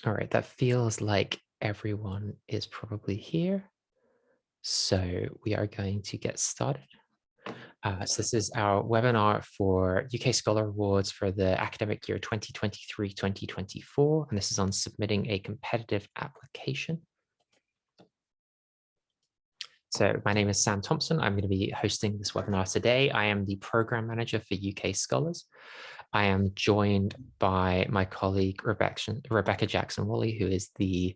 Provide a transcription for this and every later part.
All right, that feels like everyone is probably here. So we are going to get started. So this is our webinar for UK Scholar Awards for the academic year 2023-2024, and this is on submitting a competitive application. So my name is Sam Thompson. I'm going to be hosting this webinar today. I am the program manager for UK Scholars. I am joined by my colleague, Rebecca Jackson-Woolley, who is the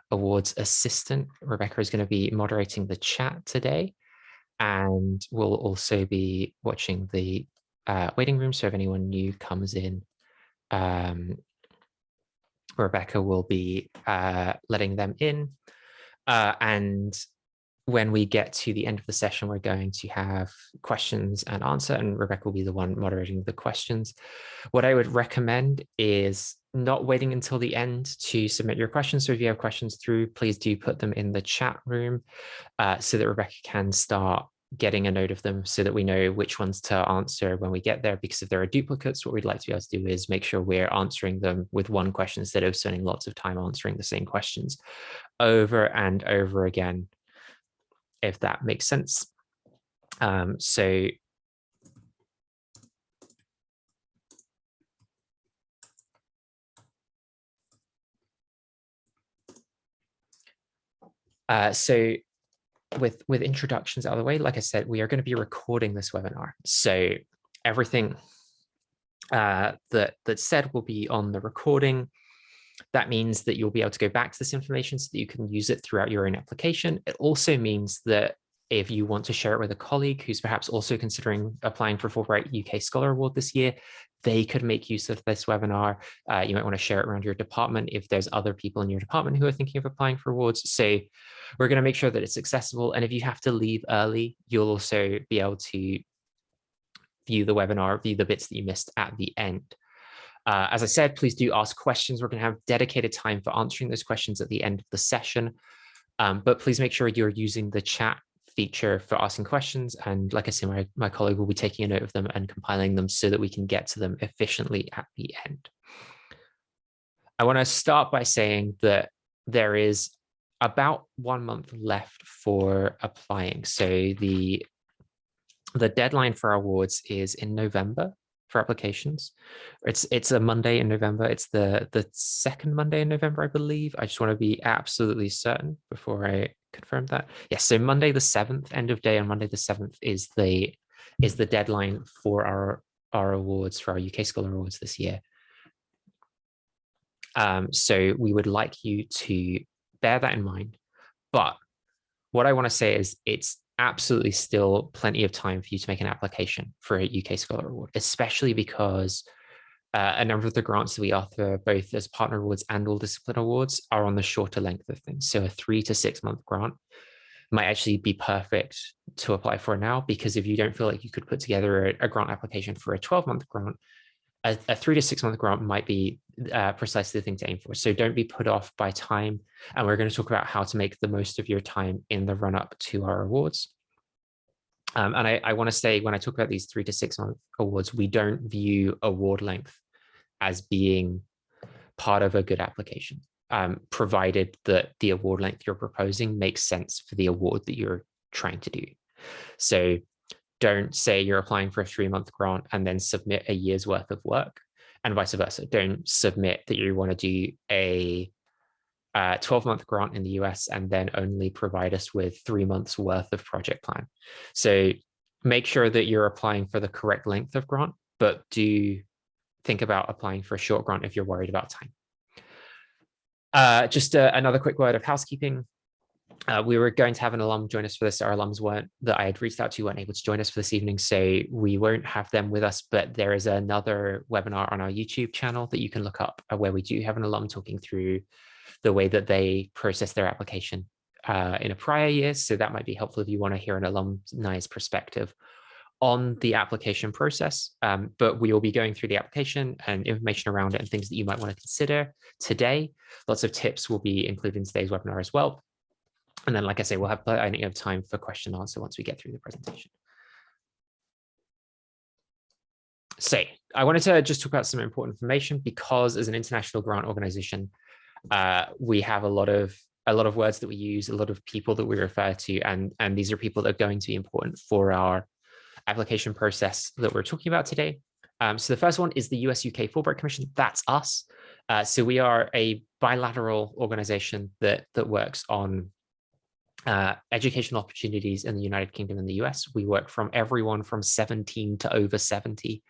awards assistant. Rebecca is going to be moderating the chat today, and we'll also be watching the waiting room. So if anyone new comes in, Rebecca will be letting them in. And when we get to the end of the session, we're going to have questions and answer, and Rebecca will be the one moderating the questions. What I would recommend is not waiting until the end to submit your questions. So if you have questions through, please do put them in the chat room so that Rebecca can start getting a note of them so that we know which ones to answer when we get there. Because if there are duplicates, what we'd like to be able to do is make sure we're answering them with one question instead of spending lots of time answering the same questions over and over again, if that makes sense. So with introductions out of the way, like I said, we are going to be recording this webinar. So everything that's said will be on the recording. That means that you'll be able to go back to this information so that you can use it throughout your own application. It also means that if you want to share it with a colleague who's perhaps also considering applying for Fulbright UK Scholar Award this year, they could make use of this webinar. You might want to share it around your department if there's other people in your department who are thinking of applying for awards. So we're going to make sure that it's accessible. And if you have to leave early, you'll also be able to view the webinar, view the bits that you missed at the end. As I said, please do ask questions. We're going to have dedicated time for answering those questions at the end of the session. But please make sure you're using the chat feature for asking questions. And like I said, my colleague will be taking a note of them and compiling them so that we can get to them efficiently at the end. I want to start by saying that there is about 1 month left for applying. So the deadline for our awards is in November for applications. It's a Monday in November. It's the second Monday in November, I believe. I just want to be absolutely certain before I confirm that. Yes, so Monday the 7th, end of day on Monday the 7th is the deadline for our awards, for our UK Scholar Awards this year. So we would like you to bear that in mind. But what I want to say is it's absolutely still plenty of time for you to make an application for a UK Scholar Award, especially because a number of the grants that we offer, both as partner awards and all discipline awards, are on the shorter length of things. So a 3 to 6 month grant might actually be perfect to apply for now, because if you don't feel like you could put together a grant application for a 12-month grant, a 3 to 6 month grant might be precisely the thing to aim for. So don't be put off by time. And we're going to talk about how to make the most of your time in the run up to our awards. And I want to say, when I talk about these 3 to 6 month awards, we don't view award length as being part of a good application, provided that the award length you're proposing makes sense for the award that you're trying to do. So don't say you're applying for a 3-month grant and then submit a year's worth of work, and vice versa. Don't submit that you want to do a 12-month grant in the US and then only provide us with 3 months worth of project plan. So make sure that you're applying for the correct length of grant, but do think about applying for a short grant if you're worried about time. Just another quick word of housekeeping. We were going to have an alum join us for this. Our alums that I had reached out to weren't able to join us for this evening, so we won't have them with us, but there is another webinar on our YouTube channel that you can look up where we do have an alum talking through the way that they process their application in a prior year. So that might be helpful if you want to hear an alumni's perspective on the application process. But we will be going through the application and information around it and things that you might want to consider today. Lots of tips will be included in today's webinar as well. And then, like I say, we'll have plenty of time for question and answer once we get through the presentation. So I wanted to just talk about some important information, because as an international grant organization, We have a lot of words that we use, a lot of people that we refer to, and these are people that are going to be important for our application process that we're talking about today. So the first one is the US-UK Fulbright Commission. That's us. So we are a bilateral organization that works on educational opportunities in the United Kingdom and the US. We work from everyone from 17 to over 70.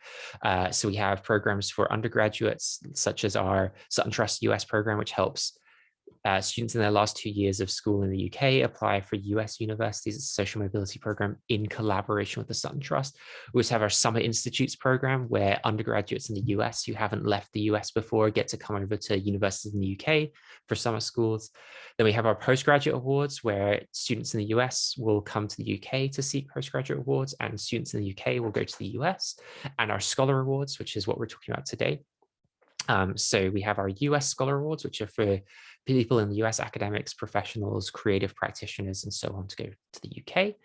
So we have programs for undergraduates, such as our Sutton Trust US program, which helps students in their last 2 years of school in the UK apply for US universities. It's a social mobility program in collaboration with the Sutton Trust. We also have our Summer Institutes program, where undergraduates in the US who haven't left the US before get to come over to universities in the UK for summer schools. Then we have our postgraduate awards, where students in the US will come to the UK to seek postgraduate awards, and students in the UK will go to the US. And our Scholar Awards, which is what we're talking about today. So we have our US Scholar Awards, which are for people in the US, academics, professionals, creative practitioners, and so on, to go to the UK.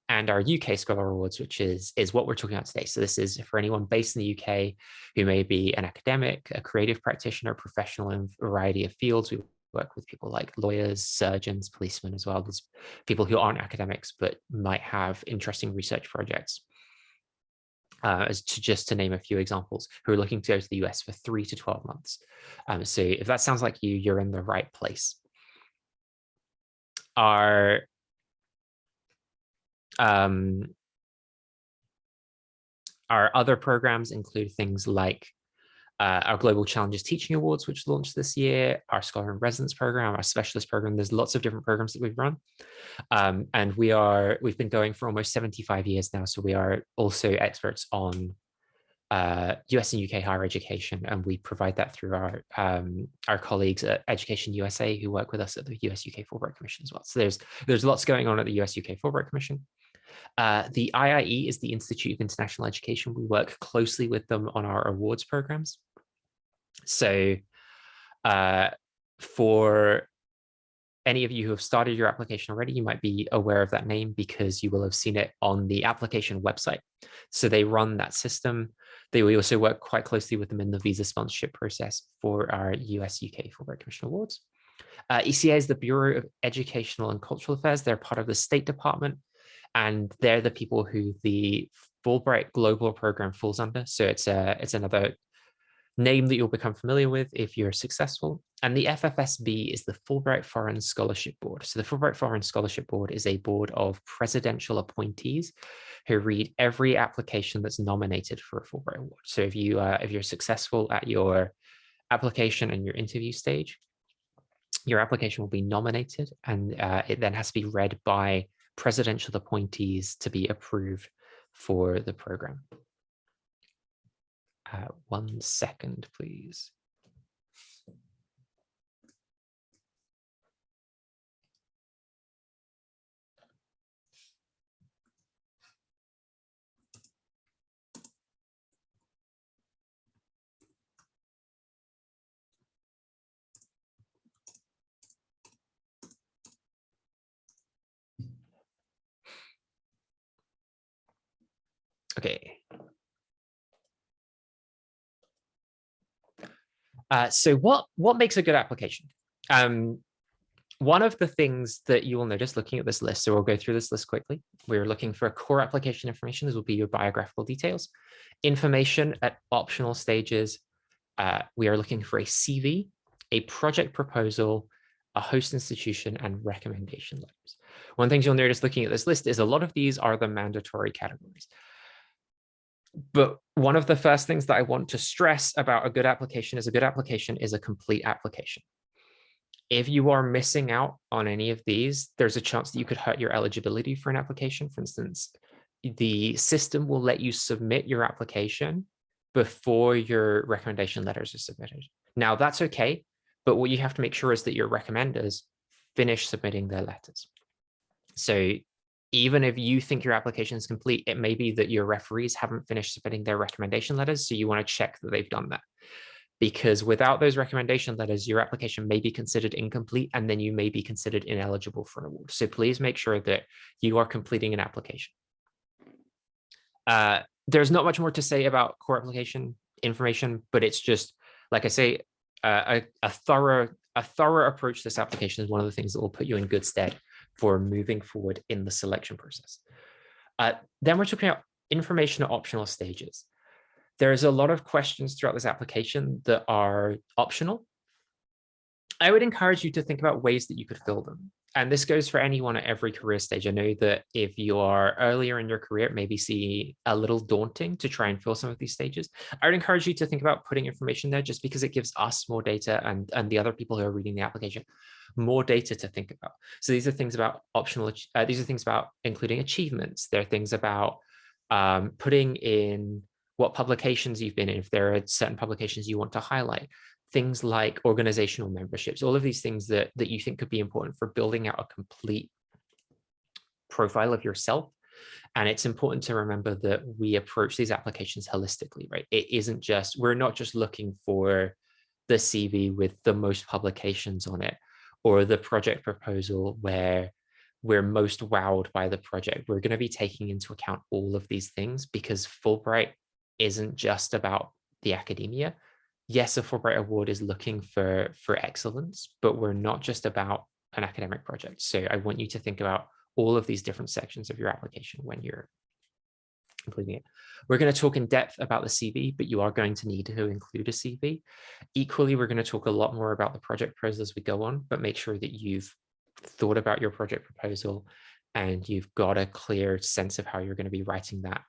And our UK Scholar Awards, which is what we're talking about today. So this is for anyone based in the UK who may be an academic, a creative practitioner, professional in a variety of fields. We work with people like lawyers, surgeons, policemen as well. There's people who aren't academics but might have interesting research projects. Just to name a few examples, who are looking to go to the US for 3 to 12 months. So if that sounds like you, you're in the right place. Our other programs include things like our Global Challenges Teaching Awards, which launched this year, our Scholar in Residence program, our specialist program. There's lots of different programs that we've run. And we've been going for almost 75 years now. So we are also experts on US and UK higher education, and we provide that through our colleagues at Education USA, who work with us at the US UK Fulbright Commission as well. So there's lots going on at the US UK Fulbright Commission. The IIE is the Institute of International Education. We work closely with them on our awards programs. So for any of you who have started your application already, you might be aware of that name because you will have seen it on the application website. So they run that system. We also work quite closely with them in the visa sponsorship process for our US UK Fulbright Commission Awards. ECA is the Bureau of Educational and Cultural Affairs. They're part of the State Department, and they're the people who the Fulbright Global Program falls under. So it's another name that you'll become familiar with if you're successful. And the FFSB is the Fulbright Foreign Scholarship Board. So the Fulbright Foreign Scholarship Board is a board of presidential appointees who read every application that's nominated for a Fulbright Award. So if you're successful at your application and your interview stage, your application will be nominated, and it then has to be read by presidential appointees to be approved for the program. 1 second, please. Okay. So what makes a good application? One of the things that you will notice looking at this list, so we'll go through this list quickly. We're looking for core application information. This will be your biographical details. Information at optional stages. We are looking for a CV, a project proposal, a host institution, and recommendation letters. One thing you'll notice looking at this list is a lot of these are the mandatory categories. But one of the first things that I want to stress about a good application is a complete application. If you are missing out on any of these, there's a chance that you could hurt your eligibility for an application. For instance, the system will let you submit your application before your recommendation letters are submitted. Now, that's okay, but what you have to make sure is that your recommenders finish submitting their letters. So even if you think your application is complete, it may be that your referees haven't finished submitting their recommendation letters, so you want to check that they've done that. Because without those recommendation letters, your application may be considered incomplete, and then you may be considered ineligible for an award. So please make sure that you are completing an application. There's not much more to say about core application information, but it's just, like I say, a thorough a thorough approach to this application is one of the things that will put you in good stead for moving forward in the selection process. Then we're talking about information at optional stages. There's a lot of questions throughout this application that are optional. I would encourage you to think about ways that you could fill them. And this goes for anyone at every career stage. I know that if you are earlier in your career, it may be a little daunting to try and fill some of these stages. I would encourage you to think about putting information there just because it gives us more data and the other people who are reading the application more data to think about. So these are things about optional, these are things about including achievements. There are things about putting in what publications you've been in, if there are certain publications you want to highlight. Things like organizational memberships, all of these things that you think could be important for building out a complete profile of yourself. And it's important to remember that we approach these applications holistically, right? It isn't just, we're not just looking for the CV with the most publications on it or the project proposal where we're most wowed by the project. We're going to be taking into account all of these things because Fulbright isn't just about the academia. Yes, a Fulbright Award is looking for excellence, but we're not just about an academic project. So I want you to think about all of these different sections of your application when you're completing it. We're going to talk in depth about the CV, but you are going to need to include a CV. Equally, we're going to talk a lot more about the project proposal as we go on, but make sure that you've thought about your project proposal and you've got a clear sense of how you're going to be writing that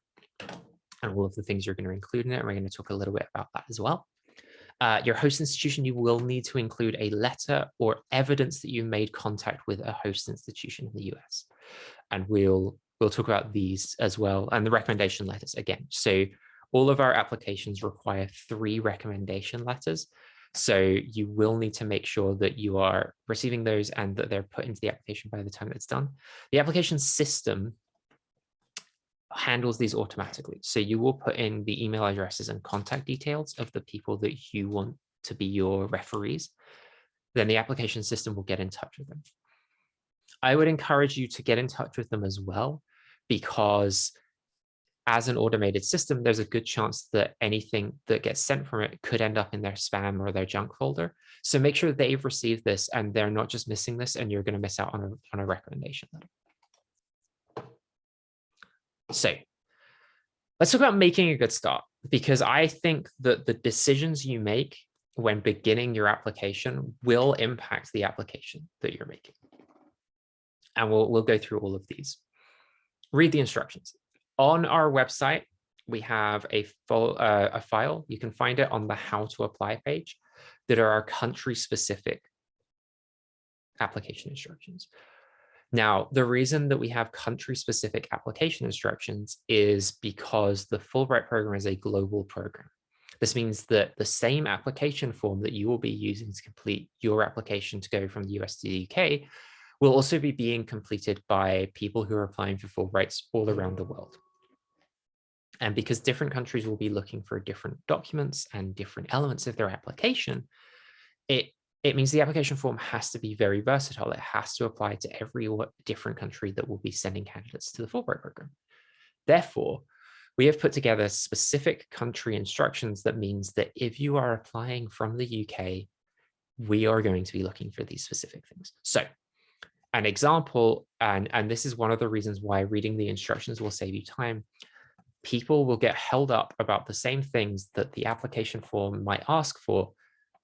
and all of the things you're going to include in it. And we're going to talk a little bit about that as well. Your host institution, you will need to include a letter or evidence that you made contact with a host institution in the US. And we'll talk about these as well, and the recommendation letters again. So all of our applications require 3 recommendation letters. So you will need to make sure that you are receiving those and that they're put into the application by the time it's done. The application system handles these automatically. So you will put in the email addresses and contact details of the people that you want to be your referees. Then the application system will get in touch with them. I would encourage you to get in touch with them as well, because as an automated system, there's a good chance that anything that gets sent from it could end up in their spam or their junk folder. So make sure they've received this and they're not just missing this and you're going to miss out on a recommendation letter. So let's talk about making a good start, because I think that the decisions you make when beginning your application will impact the application that you're making. And we'll go through all of these. Read the instructions. On our website, we have a file. You can find it on the How to Apply page that are our country-specific application instructions. Now, the reason that we have country-specific application instructions is because the Fulbright program is a global program. This means that the same application form that you will be using to complete your application to go from the US to the UK will also be being completed by people who are applying for Fulbrights all around the world. And because different countries will be looking for different documents and different elements of their application, it means the application form has to be very versatile. It has to apply to every different country that will be sending candidates to the Fulbright program. Therefore, we have put together specific country instructions that means that if you are applying from the UK, we are going to be looking for these specific things. So an example, and this is one of the reasons why reading the instructions will save you time, people will get held up about the same things that the application form might ask for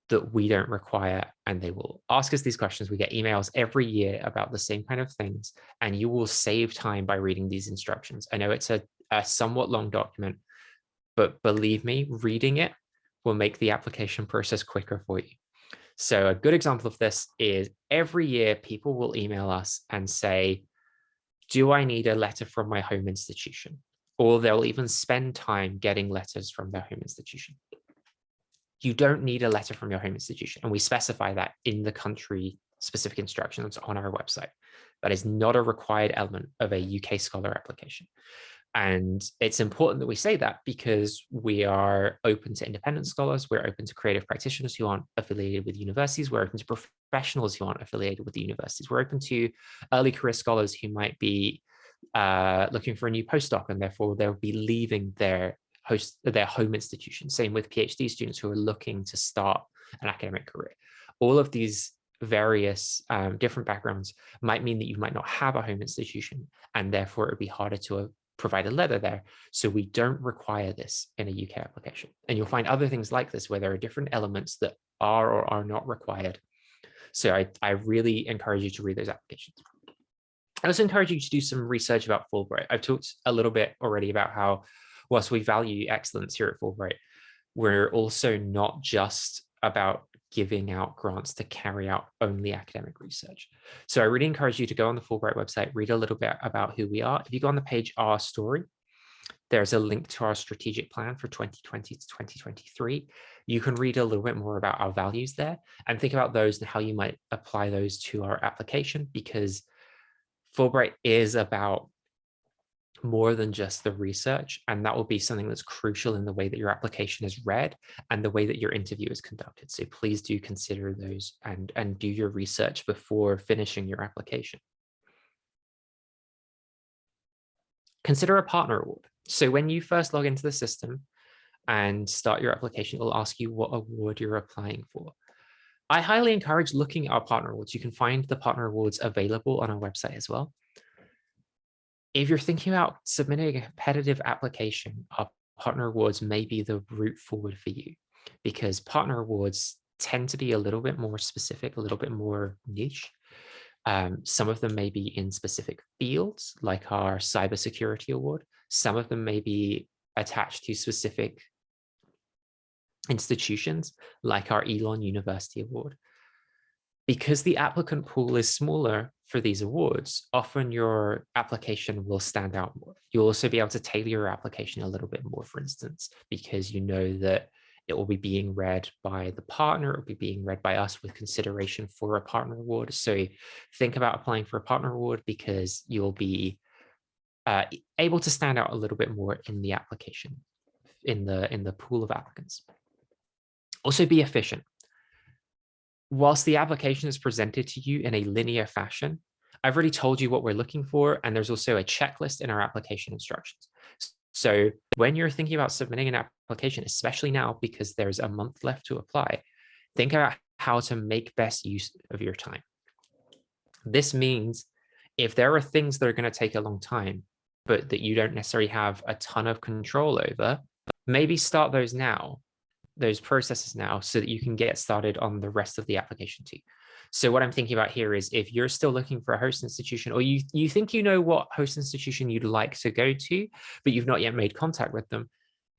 that we don't require, and they will ask us these questions. We get emails every year about the same kind of things, and you will save time by reading these instructions. I know it's a somewhat long document, but believe me, reading it will make the application process quicker for you. So a good example of this is every year people will email us and say, do I need a letter from my home institution? Or they'll even spend time getting letters from their home institution. You don't need a letter from your home institution. And we specify that in the country specific instructions on our website. That is not a required element of a UK Scholar application. And it's important that we say that because we are open to independent scholars. We're open to creative practitioners who aren't affiliated with universities. We're open to professionals who aren't affiliated with the universities. We're open to early career scholars who might be looking for a new postdoc, and therefore they'll be leaving their home institution. Same with PhD students who are looking to start an academic career. all of these various different backgrounds might mean that you might not have a home institution, and therefore it would be harder to provide a letter there. So we don't require this in a UK application. And you'll find other things like this where there are different elements that are or are not required. So I really encourage you to read those applications. I also encourage you to do some research about Fulbright. I've talked a little bit already about how, whilst we value excellence here at Fulbright, we're also not just about giving out grants to carry out only academic research. So I really encourage you to go on the Fulbright website, read a little bit about who we are. If you go on the page Our Story, there's a link to our strategic plan for 2020 to 2023. You can read a little bit more about our values there and think about those and how you might apply those to our application, because Fulbright is about more than just the research, and that will be something that's crucial in the way that your application is read and the way that your interview is conducted. So please do consider those and do your research before finishing your application. Consider a partner award. So when you first log into the system and start your application, it will ask you what award you're applying for. I highly encourage looking at our partner awards. You can find the partner awards available on our website as well. If you're thinking about submitting a competitive application, our partner awards may be the route forward for you, because partner awards tend to be a little bit more specific, a little bit more niche. Some of them may be in specific fields, like our cybersecurity award. Some of them may be attached to specific institutions, like our Elon University Award. Because the applicant pool is smaller for these awards, often your application will stand out more. You'll also be able to tailor your application a little bit more, for instance, because you know that it will be being read by the partner, it will be being read by us with consideration for a partner award. So think about applying for a partner award, because you'll be able to stand out a little bit more in the application, in the pool of applicants. Also, be efficient. Whilst the application is presented to you in a linear fashion, I've already told you what we're looking for, and there's also a checklist in our application instructions. So when you're thinking about submitting an application, especially now because there's a month left to apply, think about how to make best use of your time. This means if there are things that are going to take a long time, but that you don't necessarily have a ton of control over, maybe start those now, those processes now, so that you can get started on the rest of the application too. So what I'm thinking about here is, if you're still looking for a host institution, or you think you know what host institution you'd like to go to, but you've not yet made contact with them,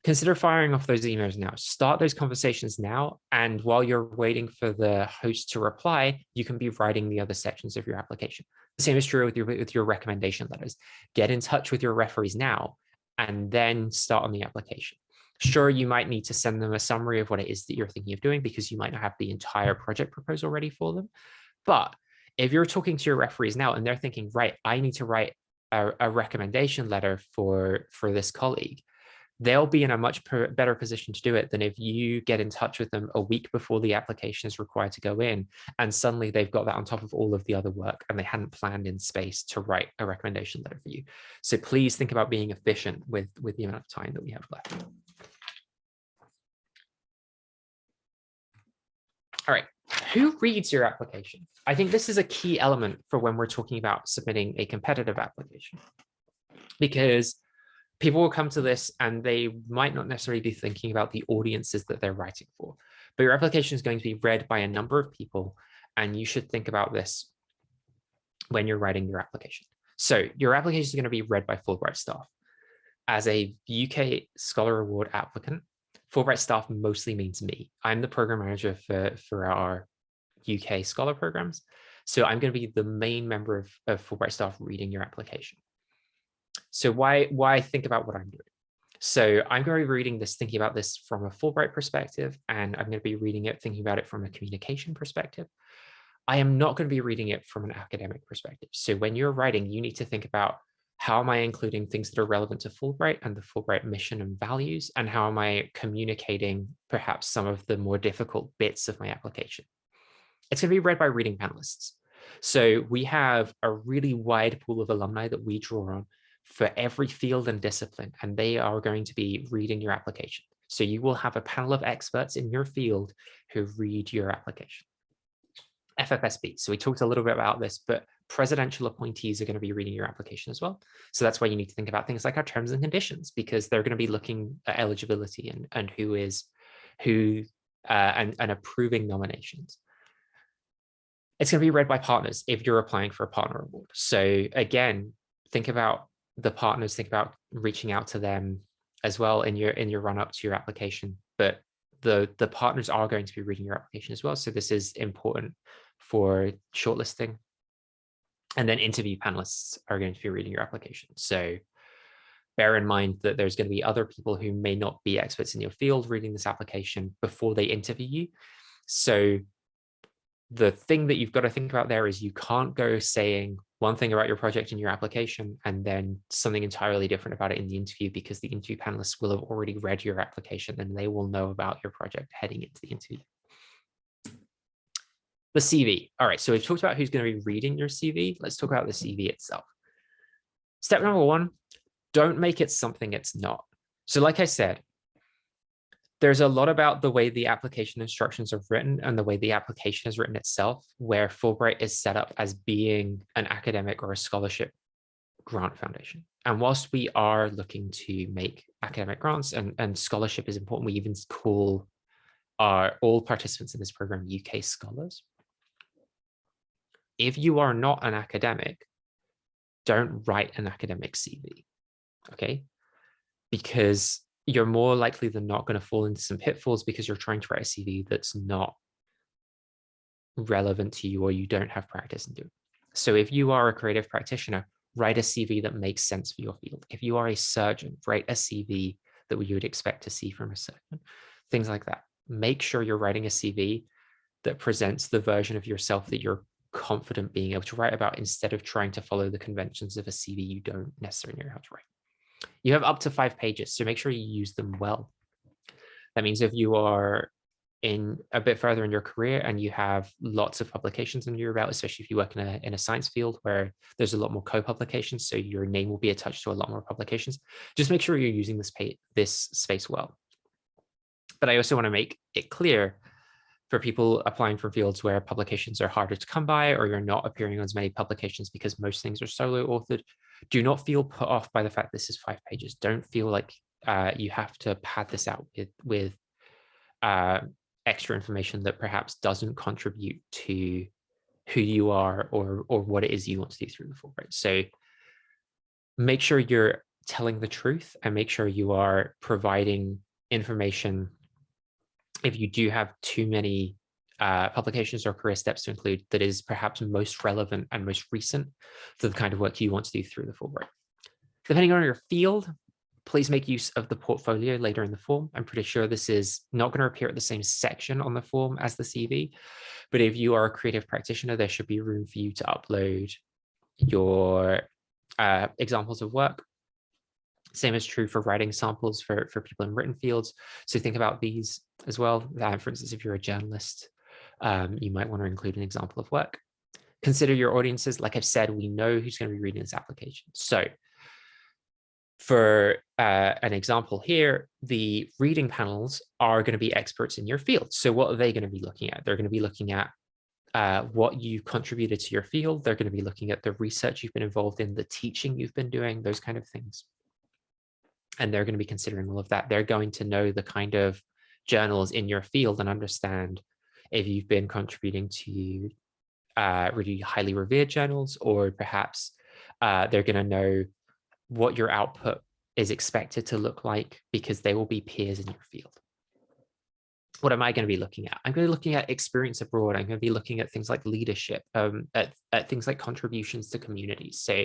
consider firing off those emails now. Start those conversations now. And while you're waiting for the host to reply, you can be writing the other sections of your application. The same is true with your recommendation letters. Get in touch with your referees now, and then start on the application. Sure, you might need to send them a summary of what it is that you're thinking of doing, because you might not have the entire project proposal ready for them. But if you're talking to your referees now and they're thinking, right, I need to write a recommendation letter for this colleague, they'll be in a much better position to do it than if you get in touch with them a week before the application is required to go in, and suddenly they've got that on top of all of the other work and they hadn't planned in space to write a recommendation letter for you. So please think about being efficient with the amount of time that we have left. All right, who reads your application? I think this is a key element for when we're talking about submitting a competitive application, because people will come to this and they might not necessarily be thinking about the audiences that they're writing for, but your application is going to be read by a number of people, and you should think about this when you're writing your application. So your application is going to be read by Fulbright staff. As a UK Scholar Award applicant, Fulbright staff mostly means me. I'm the program manager for our UK Scholar programs. So I'm going to be the main member of Fulbright staff reading your application. So why think about what I'm doing? So I'm going to be reading this, thinking about this from a Fulbright perspective, and I'm going to be reading it, thinking about it from a communication perspective. I am not going to be reading it from an academic perspective. So when you're writing, you need to think about, how am I including things that are relevant to Fulbright and the Fulbright mission and values? And how am I communicating perhaps some of the more difficult bits of my application? It's going to be read by reading panelists. So we have a really wide pool of alumni that we draw on for every field and discipline, and they are going to be reading your application. So you will have a panel of experts in your field who read your application. FFSB. So we talked a little bit about this, but presidential appointees are going to be reading your application as well. So that's why you need to think about things like our terms and conditions, because they're going to be looking at eligibility and who and approving nominations. It's going to be read by partners if you're applying for a partner award. So again, think about the partners, think about reaching out to them as well in your run up to your application. But the partners are going to be reading your application as well. So this is important for shortlisting. And then interview panelists are going to be reading your application. So bear in mind that there's going to be other people who may not be experts in your field reading this application before they interview you. So the thing that you've got to think about there is you can't go saying one thing about your project in your application and then something entirely different about it in the interview, because the interview panelists will have already read your application and they will know about your project heading into the interview. The CV. All right, so we've talked about who's going to be reading your CV. Let's talk about the CV itself. Step number one, don't make it something it's not. So like I said, there's a lot about the way the application instructions are written and the way the application is written itself, where Fulbright is set up as being an academic or a scholarship grant foundation. And whilst we are looking to make academic grants and scholarship is important, we even call all participants in this program UK scholars. If you are not an academic, don't write an academic CV, okay? Because you're more likely than not going to fall into some pitfalls because you're trying to write a CV that's not relevant to you or you don't have practice in doing. So if you are a creative practitioner, write a CV that makes sense for your field. If you are a surgeon, write a CV that you would expect to see from a surgeon, things like that. Make sure you're writing a CV that presents the version of yourself that you're confident being able to write about, instead of trying to follow the conventions of a CV you don't necessarily know how to write. You have up to 5 pages, so make sure you use them well. That means if you are in a bit further in your career and you have lots of publications under your belt, especially if you work in a science field where there's a lot more co-publications, so your name will be attached to a lot more publications, just make sure you're using this space well. But I also want to make it clear for people applying for fields where publications are harder to come by, or you're not appearing on as many publications because most things are solo authored, do not feel put off by the fact this is 5 pages. Don't feel like you have to pad this out with extra information that perhaps doesn't contribute to who you are or what it is you want to do through the Fulbright. So make sure you're telling the truth and make sure you are providing information. If you do have too many publications or career steps to include, that is perhaps most relevant and most recent for the kind of work you want to do through the Fulbright. Depending on your field, please make use of the portfolio later in the form. I'm pretty sure this is not going to appear at the same section on the form as the CV, but if you are a creative practitioner, there should be room for you to upload your examples of work. Same is true for writing samples for people in written fields. So think about these as well. For instance, if you're a journalist, you might want to include an example of work. Consider your audiences. Like I've said, we know who's going to be reading this application. So for an example here, the reading panels are going to be experts in your field. So what are they going to be looking at? They're going to be looking at what you contributed to your field. They're going to be looking at the research you've been involved in, the teaching you've been doing, those kind of things. And they're going to be considering all of that. They're going to know the kind of journals in your field and understand if you've been contributing to really highly revered journals, or perhaps they're going to know what your output is expected to look like, because they will be peers in your field. What am I going to be looking at? I'm going to be looking at experience abroad. I'm going to be looking at things like leadership, at things like contributions to communities. So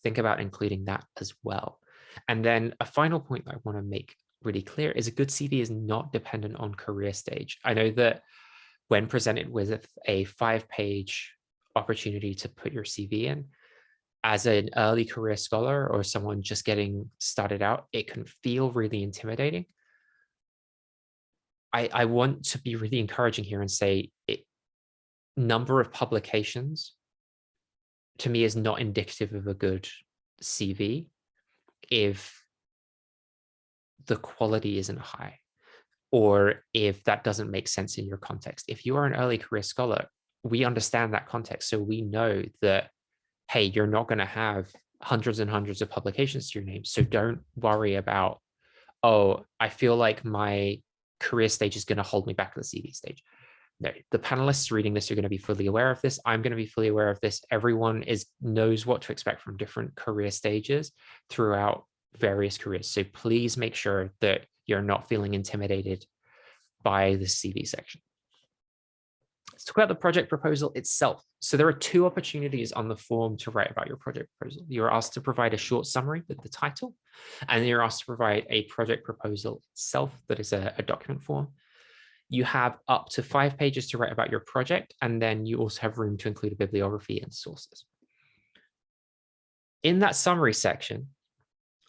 think about including that as well. And then a final point that I want to make really clear is a good CV is not dependent on career stage. I know that when presented with a 5-page opportunity to put your CV in, as an early career scholar or someone just getting started out, it can feel really intimidating. I want to be really encouraging here and say number of publications to me is not indicative of a good CV if the quality isn't high, or if that doesn't make sense in your context. If you are an early career scholar, we understand that context. So we know that, hey, you're not going to have hundreds and hundreds of publications to your name. So don't worry about, oh, I feel like my career stage is going to hold me back at the CV stage. No, the panelists reading this are going to be fully aware of this. I'm going to be fully aware of this. Everyone knows what to expect from different career stages throughout various careers. So please make sure that you're not feeling intimidated by the CV section. Let's talk about the project proposal itself. So there are two opportunities on the form to write about your project proposal. You're asked to provide a short summary with the title, and you're asked to provide a project proposal itself that is a document form. You have up to 5 pages to write about your project, and then you also have room to include a bibliography and sources. In that summary section,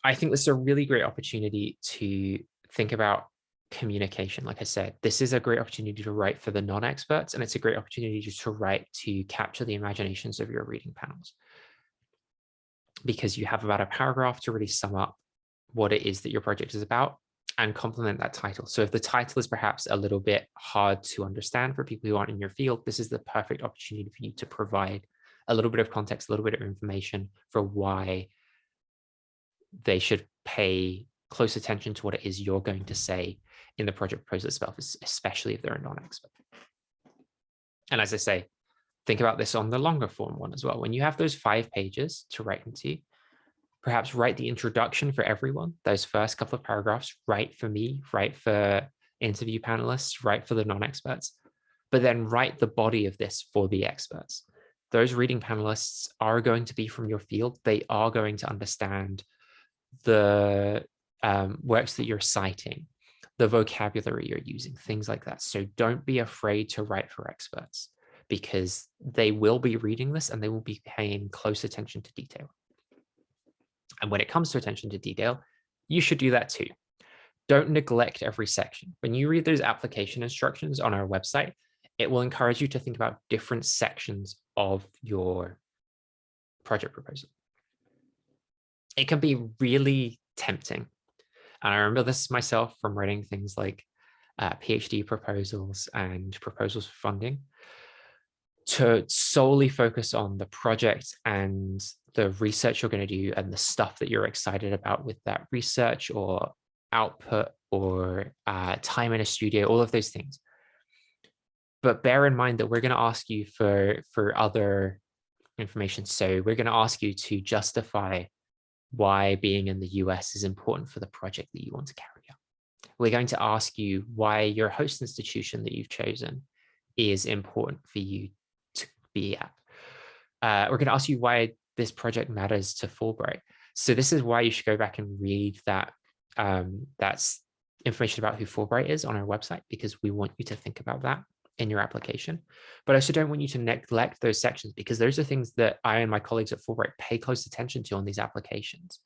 I think this is a really great opportunity to think about communication. Like I said, this is a great opportunity to write for the non-experts, and it's a great opportunity just to write to capture the imaginations of your reading panels, because you have about a paragraph to really sum up what it is that your project is about and complement that title. So if the title is perhaps a little bit hard to understand for people who aren't in your field, this is the perfect opportunity for you to provide a little bit of context, a little bit of information for why they should pay close attention to what it is you're going to say in the project proposal itself, especially if they're a non-expert. And as I say, think about this on the longer form one as well. When you have those 5 pages to write into, perhaps write the introduction for everyone, those first couple of paragraphs, write for me, write for interview panelists, write for the non-experts, but then write the body of this for the experts. Those reading panelists are going to be from your field. They are going to understand the works that you're citing, the vocabulary you're using, things like that. So don't be afraid to write for experts, because they will be reading this and they will be paying close attention to detail. And when it comes to attention to detail, you should do that too. Don't neglect every section. When you read those application instructions on our website, it will encourage you to think about different sections of your project proposal. It can be really tempting. And I remember this myself from writing things like PhD proposals and proposals for funding, to solely focus on the project and the research you're going to do and the stuff that you're excited about with that research or output or time in a studio, all of those things. But bear in mind that we're going to ask you for other information. So we're going to ask you to justify why being in the US is important for the project that you want to carry out. We're going to ask you why your host institution that you've chosen is important for you to be at. We're going to ask you why this project matters to Fulbright. So this is why you should go back and read that that's information about who Fulbright is on our website, because we want you to think about that in your application. But I also don't want you to neglect those sections, because those are things that I and my colleagues at Fulbright pay close attention to on these applications.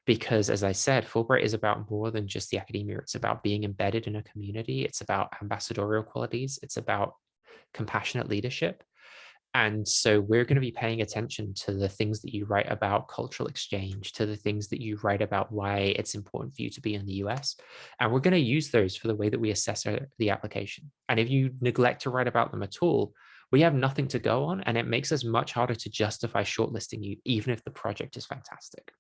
Because as I said, Fulbright is about more than just the academia. It's about being embedded in a community. It's about ambassadorial qualities. It's about compassionate leadership. And so we're going to be paying attention to the things that you write about cultural exchange, to the things that you write about why it's important for you to be in the US. And we're going to use those for the way that we assess the application. And if you neglect to write about them at all, we have nothing to go on, and it makes us much harder to justify shortlisting you, even if the project is fantastic.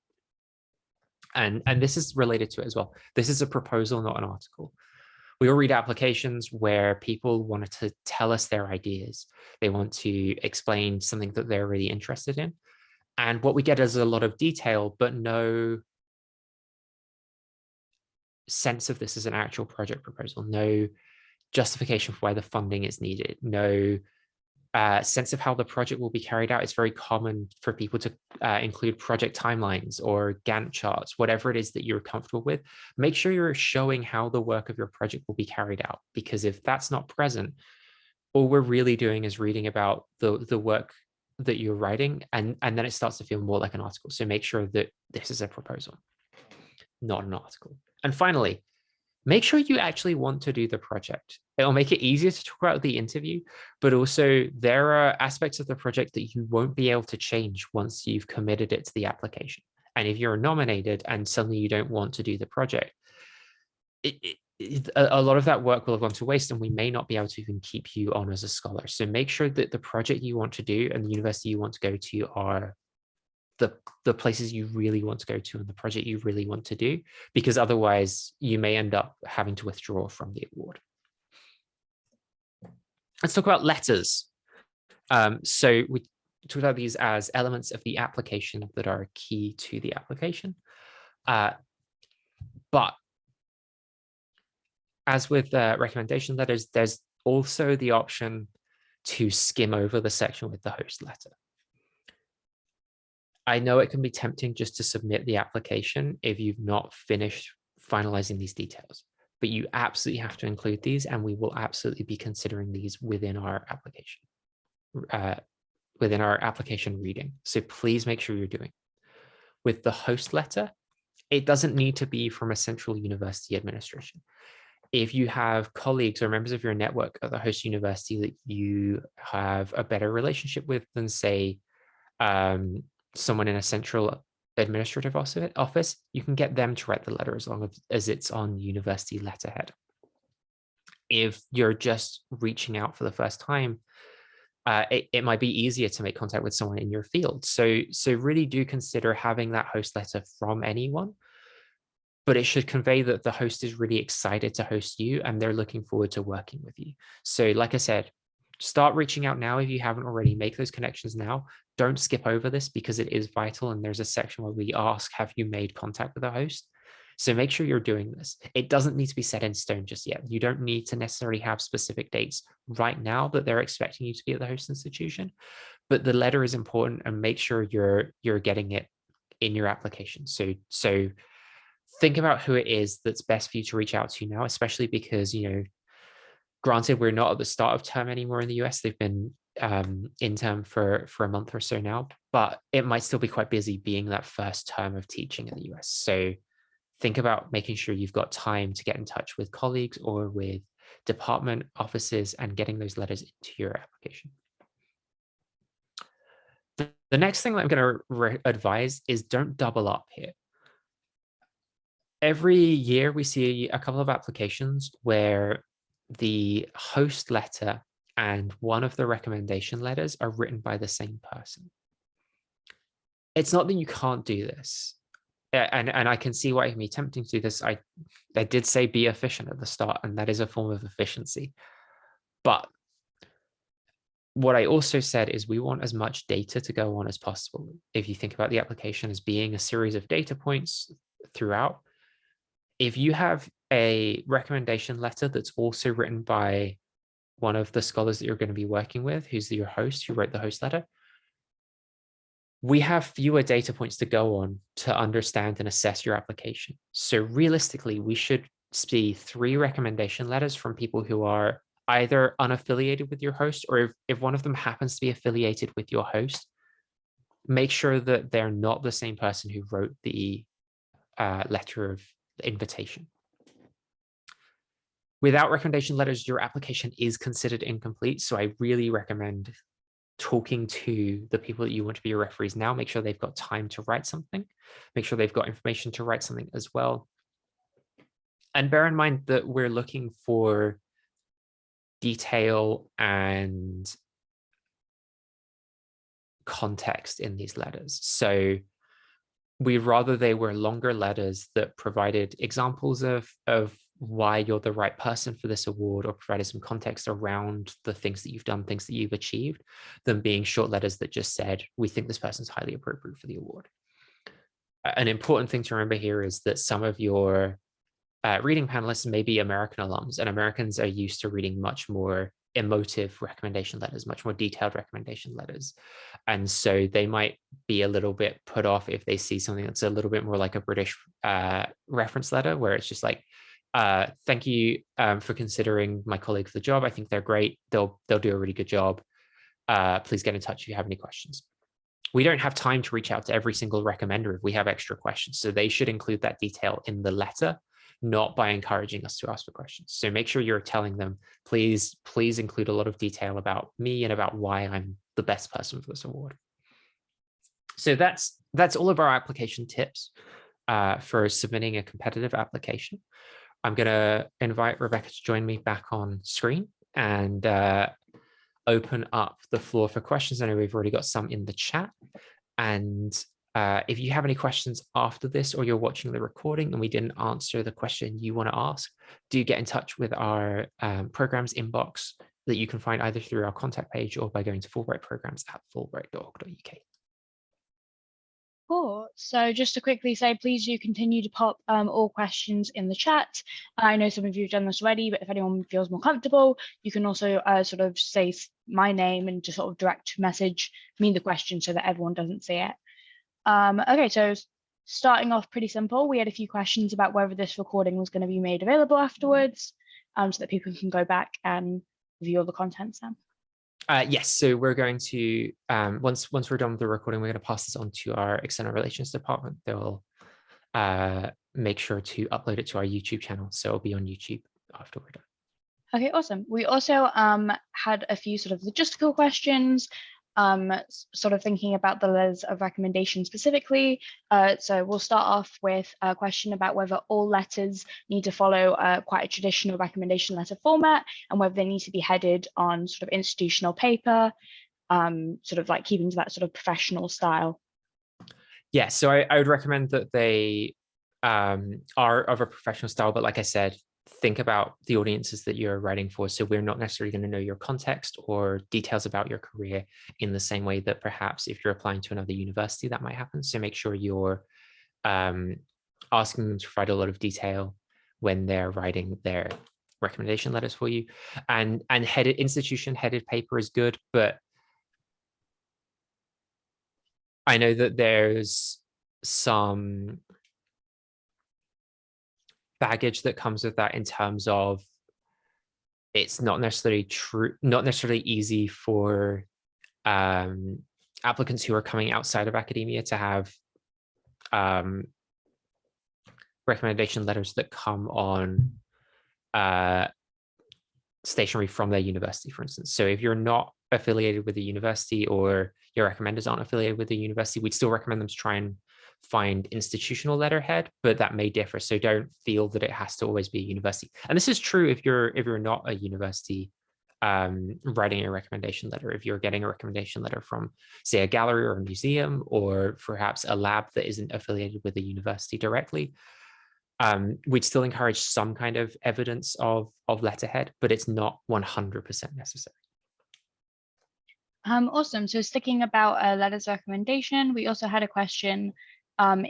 And this is related to it as well. This is a proposal, not an article. We all read applications where people wanted to tell us their ideas. They want to explain something that they're really interested in. And what we get is a lot of detail, but no sense of this as an actual project proposal, no justification for why the funding is needed, no sense of how the project will be carried out. It's very common for people to include project timelines or Gantt charts, whatever it is that you're comfortable with. Make sure you're showing how the work of your project will be carried out, because if that's not present, all we're really doing is reading about the work that you're writing, and then it starts to feel more like an article. So make sure that this is a proposal, not an article. And finally, make sure you actually want to do the project. It'll make it easier to talk about the interview, but also there are aspects of the project that you won't be able to change once you've committed it to the application. And if you're nominated and suddenly you don't want to do the project, a lot of that work will have gone to waste, and we may not be able to even keep you on as a scholar. So make sure that the project you want to do and the university you want to go to are the places you really want to go to and the project you really want to do, because otherwise you may end up having to withdraw from the award. Let's talk about letters. So we talk about these as elements of the application that are key to the application. But as with recommendation letters, there's also the option to skim over the section with the host letter. I know it can be tempting just to submit the application if you've not finished finalizing these details, but you absolutely have to include these, and we will absolutely be considering these within our application reading. So please make sure you're doing. With the host letter, it doesn't need to be from a central university administration. If you have colleagues or members of your network at the host university that you have a better relationship with than, say, someone in a central administrative office, you can get them to write the letter as long as it's on university letterhead. If you're just reaching out for the first time, it might be easier to make contact with someone in your field. So really do consider having that host letter from anyone, but it should convey that the host is really excited to host you and they're looking forward to working with you. So like I said, start reaching out now if you haven't already. Make those connections now. Don't skip over this because it is vital. And there's a section where we ask, have you made contact with the host? So make sure you're doing this. It doesn't need to be set in stone just yet. You don't need to necessarily have specific dates right now that they're expecting you to be at the host institution, but the letter is important, and make sure you're getting it in your application. So think about who it is that's best for you to reach out to now, especially because, granted, we're not at the start of term anymore in the US. They've been in term for a month or so now, but it might still be quite busy being that first term of teaching in the US. So think about making sure you've got time to get in touch with colleagues or with department offices and getting those letters into your application. The next thing that I'm going to advise is don't double up here. Every year we see a couple of applications where the host letter and one of the recommendation letters are written by the same person. It's not that you can't do this. And I can see why it can be tempting to do this. I did say be efficient at the start, and that is a form of efficiency. But what I also said is we want as much data to go on as possible. If you think about the application as being a series of data points throughout, if you have a recommendation letter that's also written by one of the scholars that you're going to be working with, who's your host, who wrote the host letter, we have fewer data points to go on to understand and assess your application. So realistically, we should see 3 recommendation letters from people who are either unaffiliated with your host, or if one of them happens to be affiliated with your host, make sure that they're not the same person who wrote the letter of invitation. Without recommendation letters, your application is considered incomplete. So I really recommend talking to the people that you want to be your referees now. Make sure they've got time to write something. Make sure they've got information to write something as well. And bear in mind that we're looking for detail and context in these letters. So we'd rather they were longer letters that provided examples of why you're the right person for this award, or provided some context around the things that you've done, things that you've achieved, than being short letters that just said, we think this person's highly appropriate for the award. An important thing to remember here is that some of your reading panelists may be American alums, and Americans are used to reading much more emotive recommendation letters, much more detailed recommendation letters. And so they might be a little bit put off if they see something that's a little bit more like a British reference letter, where it's just like, thank you for considering my colleague for the job. I think they're great. They'll do a really good job. Please get in touch if you have any questions. We don't have time to reach out to every single recommender if we have extra questions. So they should include that detail in the letter, not by encouraging us to ask for questions. So make sure you're telling them, please include a lot of detail about me and about why I'm the best person for this award. So that's all of our application tips for submitting a competitive application. I'm going to invite Rebecca to join me back on screen and open up the floor for questions. I know we've already got some in the chat. And if you have any questions after this, or you're watching the recording and we didn't answer the question you want to ask, do get in touch with our programs inbox that you can find either through our contact page or by going to Fulbright programs at fulbright.org.uk. Cool. So just to quickly say, please do continue to pop all questions in the chat. I know some of you have done this already, but if anyone feels more comfortable, you can also sort of say my name and just sort of direct message me the question so that everyone doesn't see it. Okay, so starting off pretty simple, we had a few questions about whether this recording was going to be made available afterwards, so that people can go back and view all the contents then. Yes, so we're going to, once we're done with the recording, we're going to pass this on to our external relations department. They'll make sure to upload it to our YouTube channel, so it'll be on YouTube after we're done. Okay, awesome. We also had a few sort of logistical questions, sort of thinking about the letters of recommendation specifically. So we'll start off with a question about whether all letters need to follow quite a traditional recommendation letter format, and whether they need to be headed on sort of institutional paper, sort of like keeping to that sort of professional style. Yeah, so I would recommend that they are of a professional style, but like I said, think about the audiences that you're writing for. So we're not necessarily going to know your context or details about your career in the same way that perhaps if you're applying to another university, that might happen. So make sure you're asking them to provide a lot of detail when they're writing their recommendation letters for you. And institution headed paper is good, but I know that there's some baggage that comes with that in terms of it's not necessarily easy for applicants who are coming outside of academia to have recommendation letters that come on stationery from their university, for instance. So if you're not affiliated with the university or your recommenders aren't affiliated with the university, we'd still recommend them to try and find institutional letterhead, but that may differ. So don't feel that it has to always be a university. And this is true if you're not a university writing a recommendation letter. If you're getting a recommendation letter from, say, a gallery or a museum, or perhaps a lab that isn't affiliated with the university directly, we'd still encourage some kind of evidence of letterhead, but it's not 100% necessary. Awesome. So sticking about letters of recommendation, we also had a question.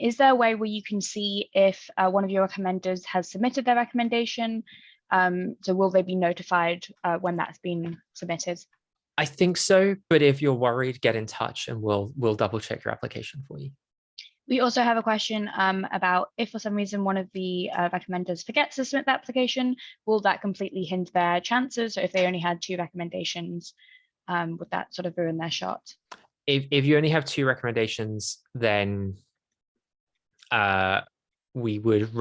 Is there a way where you can see if one of your recommenders has submitted their recommendation? So will they be notified when that's been submitted? I think so, but if you're worried, get in touch and we'll double check your application for you. We also have a question about if for some reason one of the recommenders forgets to submit the application, will that completely hinder their chances? So if they only had 2 recommendations, would that sort of ruin their shot? If you only have 2 recommendations, then we would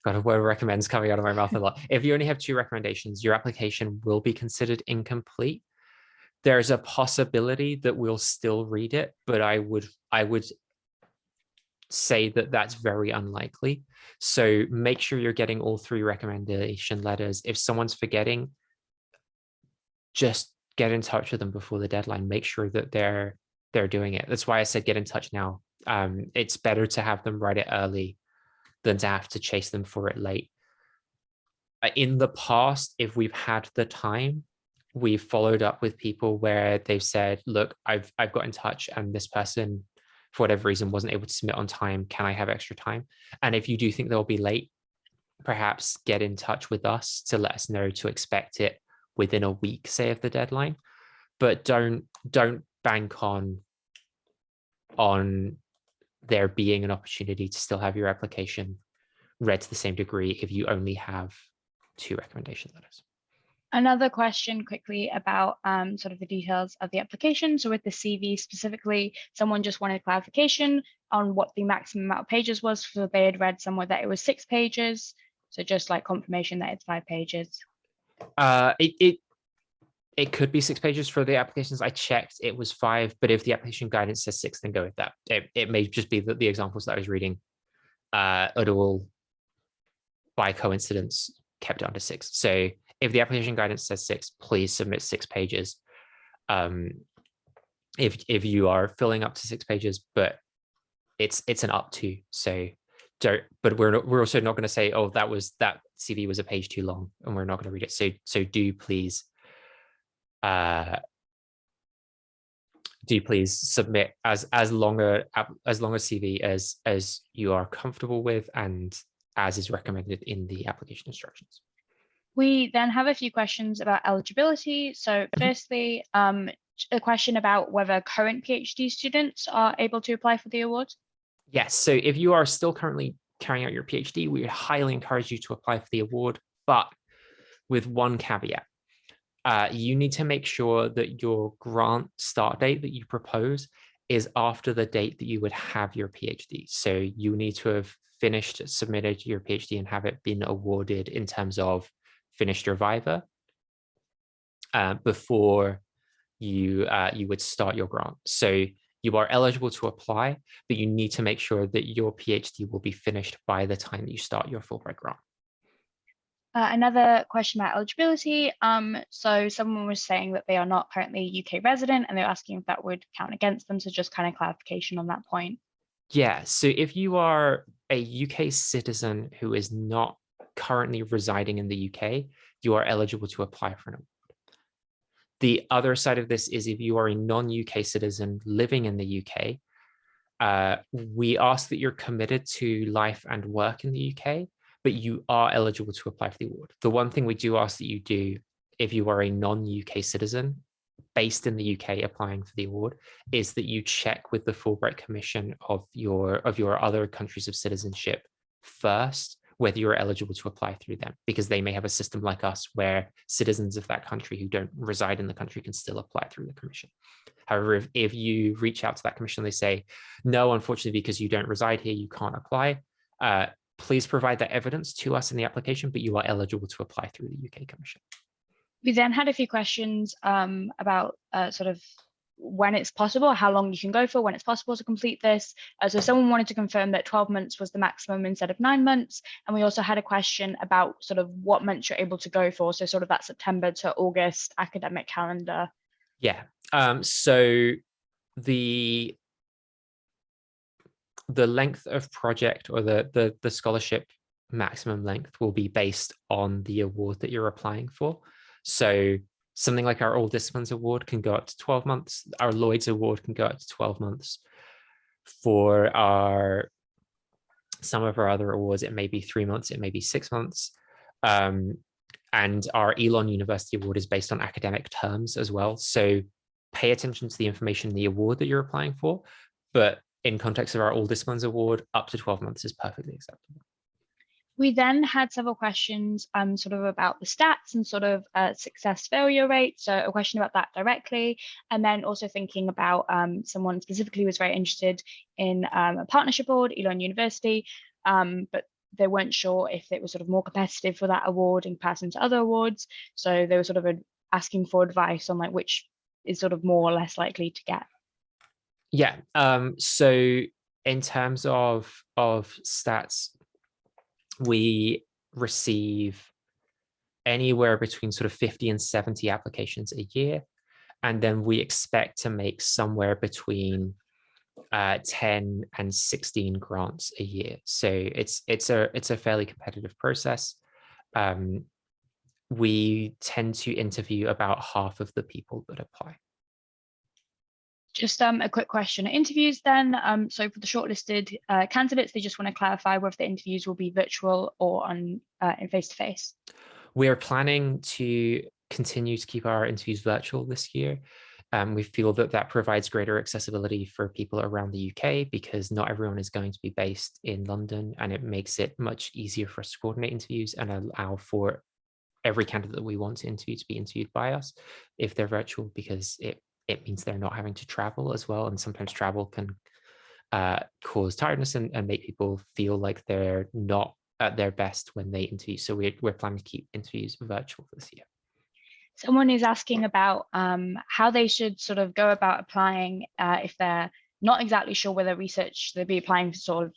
God, a word recommends coming out of my mouth a lot. If you only have 2 recommendations, your application will be considered incomplete. There's a possibility that we'll still read it, but I would say that that's very unlikely. So make sure you're getting all 3 recommendation letters. If someone's forgetting, just get in touch with them before the deadline. Make sure that they're doing it. That's why I said get in touch now. It's better to have them write it early than to have to chase them for it late. In the past, if we've had the time, we've followed up with people where they've said, look, I've got in touch and this person, for whatever reason, wasn't able to submit on time. Can I have extra time? And if you do think they'll be late, perhaps get in touch with us to let us know to expect it within a week, say, of the deadline. But don't bank on there being an opportunity to still have your application read to the same degree if you only have 2 recommendation letters. Another question quickly about sort of the details of the application. So with the CV specifically, someone just wanted clarification on what the maximum amount of pages was. So they had read somewhere that it was 6 pages. So just like confirmation that it's 5 pages. It could be 6 pages for the applications. I checked, it was 5, but if the application guidance says 6, then go with that. It may just be that the examples that I was reading at all by coincidence, kept it under 6. So if the application guidance says 6, please submit 6 pages. If you are filling up to 6 pages, but it's an up to, so don't. But we're also not going to say, oh, that CV was a page too long, and we're not going to read it. So do please submit as long a CV as you are comfortable with and as is recommended in the application instructions. We then have a few questions about eligibility. So firstly, a question about whether current PhD students are able to apply for the award. Yes, so if you are still currently carrying out your PhD, we would highly encourage you to apply for the award, but with one caveat. You need to make sure that your grant start date that you propose is after the date that you would have your PhD. So you need to have submitted your PhD and have it been awarded in terms of finished your viva before you would start your grant. So you are eligible to apply, but you need to make sure that your PhD will be finished by the time that you start your Fulbright grant. Another question about eligibility. So someone was saying that they are not currently a UK resident, and they're asking if that would count against them. So just kind of clarification on that point. Yeah, so if you are a UK citizen who is not currently residing in the UK, you are eligible to apply for an award. The other side of this is if you are a non-UK citizen living in the UK, we ask that you're committed to life and work in the UK, but you are eligible to apply for the award. The one thing we do ask that you do if you are a non-UK citizen based in the UK applying for the award is that you check with the Fulbright Commission of your other countries of citizenship first whether you're eligible to apply through them, because they may have a system like us where citizens of that country who don't reside in the country can still apply through the commission. However, if you reach out to that commission, they say, no, unfortunately, because you don't reside here, you can't apply. Please provide that evidence to us in the application, but you are eligible to apply through the UK Commission. We then had a few questions about sort of when it's possible, how long you can go for, when it's possible to complete this. So someone wanted to confirm that 12 months was the maximum instead of 9 months. And we also had a question about sort of what months you're able to go for. So sort of that September to August academic calendar. Yeah, so the length of project or the scholarship maximum length will be based on the award that you're applying for. So something like our All Disciplines Award can go up to 12 months. Our Lloyd's Award can go up to 12 months. For some of our other awards, it may be 3 months, it may be 6 months. And our Elon University Award is based on academic terms as well. So pay attention to the information in the award that you're applying for. But in context of our All Disciplines Award, up to 12 months is perfectly acceptable. We then had several questions sort of about the stats and sort of success failure rate. So a question about that directly. And then also thinking about someone specifically was very interested in a partnership award, Elon University, but they weren't sure if it was sort of more competitive for that award in comparison to other awards. So they were sort of asking for advice on like which is sort of more or less likely to get. Yeah, so in terms of stats, we receive anywhere between sort of 50 and 70 applications a year. And then we expect to make somewhere between 10 and 16 grants a year. So it's a fairly competitive process. We tend to interview about half of the people that apply. Just a quick question. Interviews then. So for the shortlisted candidates, they just want to clarify whether the interviews will be virtual or in face-to-face. We are planning to continue to keep our interviews virtual this year. We feel that provides greater accessibility for people around the UK because not everyone is going to be based in London, and it makes it much easier for us to coordinate interviews and allow for every candidate that we want to interview to be interviewed by us if they're virtual, because it means they're not having to travel as well. And sometimes travel can cause tiredness and make people feel like they're not at their best when they interview. So we're planning to keep interviews virtual this year. Someone is asking about how they should sort of go about applying if they're not exactly sure whether research they'll be applying for sort of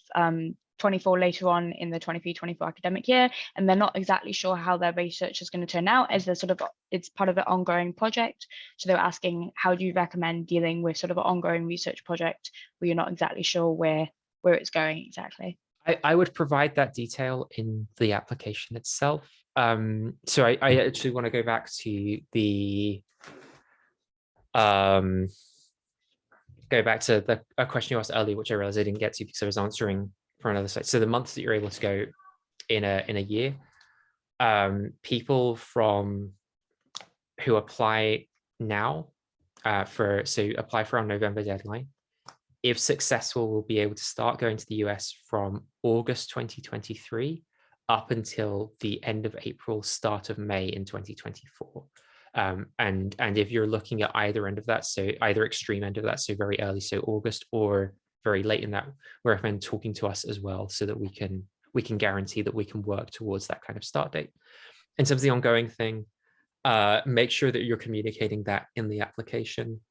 24 later on in the 23-24 academic year, and they're not exactly sure how their research is going to turn out, as it's part of an ongoing project. So they're asking, how do you recommend dealing with sort of an ongoing research project where you're not exactly sure where it's going exactly? I would provide that detail in the application itself. So I actually want to go back to the a question you asked earlier, which I realized I didn't get to because I was answering for another site. So the months that you're able to go in a year, people who apply now apply for our November deadline, if successful, will be able to start going to the US from August 2023 up until the end of April, start of May in 2024. And if you're looking at either end of that, so either extreme end of that, so very early, so August, or very late in that, we recommend talking to us as well, so that we can guarantee that we can work towards that kind of start date. In terms of the ongoing thing, make sure that you're communicating that in the application.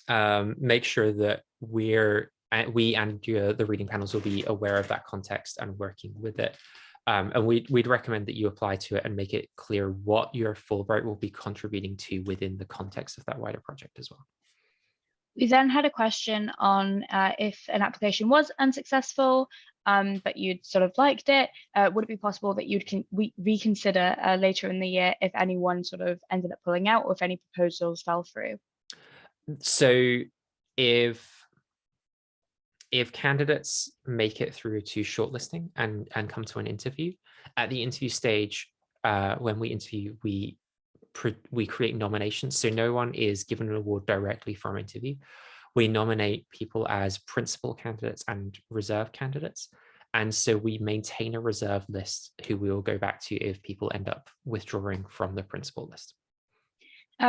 Make sure that we and the reading panels will be aware of that context and working with it. And we'd recommend that you apply to it and make it clear what your Fulbright will be contributing to within the context of that wider project as well. We then had a question on if an application was unsuccessful, but you'd sort of liked it, would it be possible that you'd reconsider later in the year if anyone sort of ended up pulling out or if any proposals fell through? So if candidates make it through to shortlisting and come to an interview, at the interview stage, when we interview, we create nominations. So no one is given an award directly from interview. We nominate people as principal candidates and reserve candidates. And so we maintain a reserve list who we will go back to if people end up withdrawing from the principal list.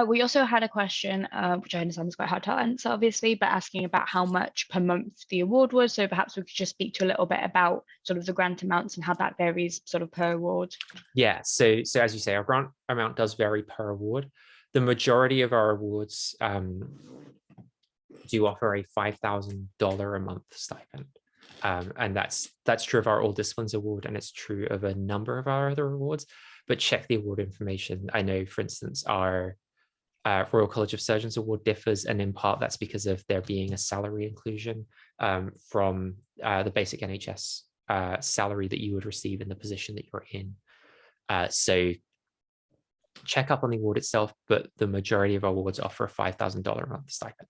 We also had a question, which I understand is quite hard to answer, obviously, but asking about how much per month the award was. So perhaps we could just speak to a little bit about sort of the grant amounts and how that varies sort of per award. Yeah, so as you say, our grant amount does vary per award. The majority of our awards do offer a $5,000 a month stipend. And that's true of our All Disciplines Award, and it's true of a number of our other awards, but check the award information. I know, for instance, our Royal College of Surgeons Award differs, and in part that's because of there being a salary inclusion from the basic NHS salary that you would receive in the position that you're in. So check up on the award itself, but the majority of our awards offer a $5,000 a month stipend.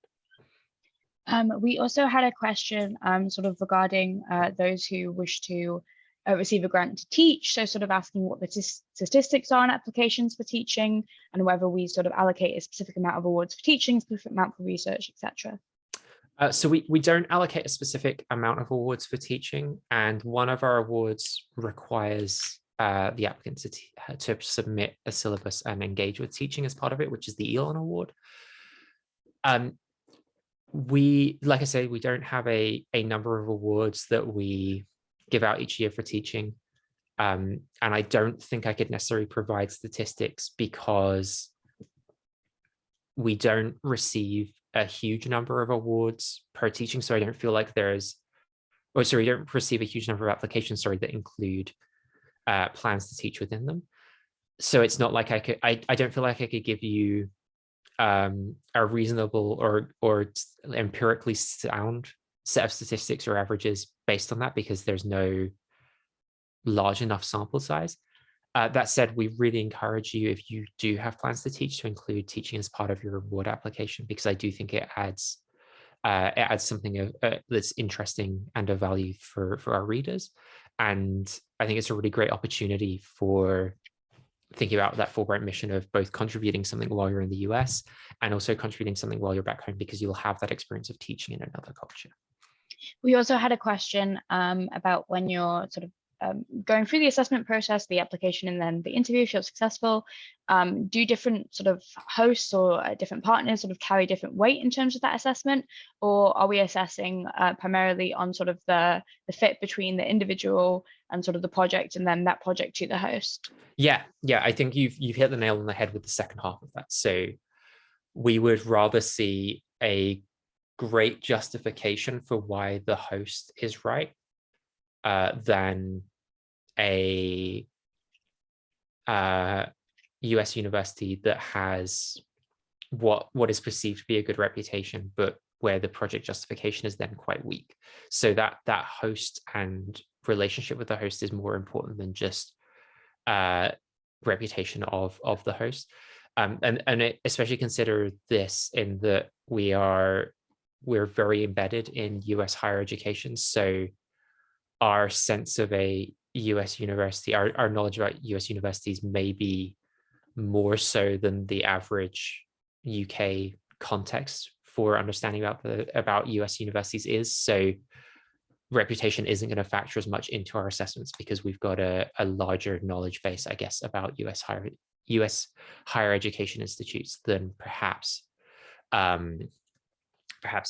We also had a question sort of regarding those who wish to receive a grant to teach. So sort of asking what the statistics are on applications for teaching and whether we sort of allocate a specific amount of awards for teaching, specific amount for research, etc. So we don't allocate a specific amount of awards for teaching, and one of our awards requires the applicant to submit a syllabus and engage with teaching as part of it, which is the Elon Award. Like I say, we don't have a number of awards that we give out each year for teaching. And I don't think I could necessarily provide statistics because we don't receive a huge number of awards per teaching. So I don't feel like we don't receive a huge number of applications, that include plans to teach within them. So it's not like I don't feel like I could give you a reasonable or empirically sound set of statistics or averages based on that, because there's no large enough sample size. That said, we really encourage you, if you do have plans to teach, to include teaching as part of your award application, because I do think it adds something that's interesting and of value for our readers. And I think it's a really great opportunity for thinking about that Fulbright mission of both contributing something while you're in the US and also contributing something while you're back home, because you'll have that experience of teaching in another culture. We also had a question about when you're sort of going through the assessment process, the application, and then the interview, if you're successful, do different sort of hosts or different partners sort of carry different weight in terms of that assessment? Or are we assessing primarily on sort of the fit between the individual and sort of the project, and then that project to the host? Yeah, I think you've hit the nail on the head with the second half of that. So we would rather see a great justification for why the host is right, than a US university that has what is perceived to be a good reputation, but where the project justification is then quite weak. So that host and relationship with the host is more important than just reputation of the host. And especially consider this in that we're very embedded in US higher education. So our sense of a US university, our knowledge about US universities may be more so than the average UK context for understanding about US universities is. So reputation isn't going to factor as much into our assessments because we've got a larger knowledge base, I guess, about US higher education institutes than perhaps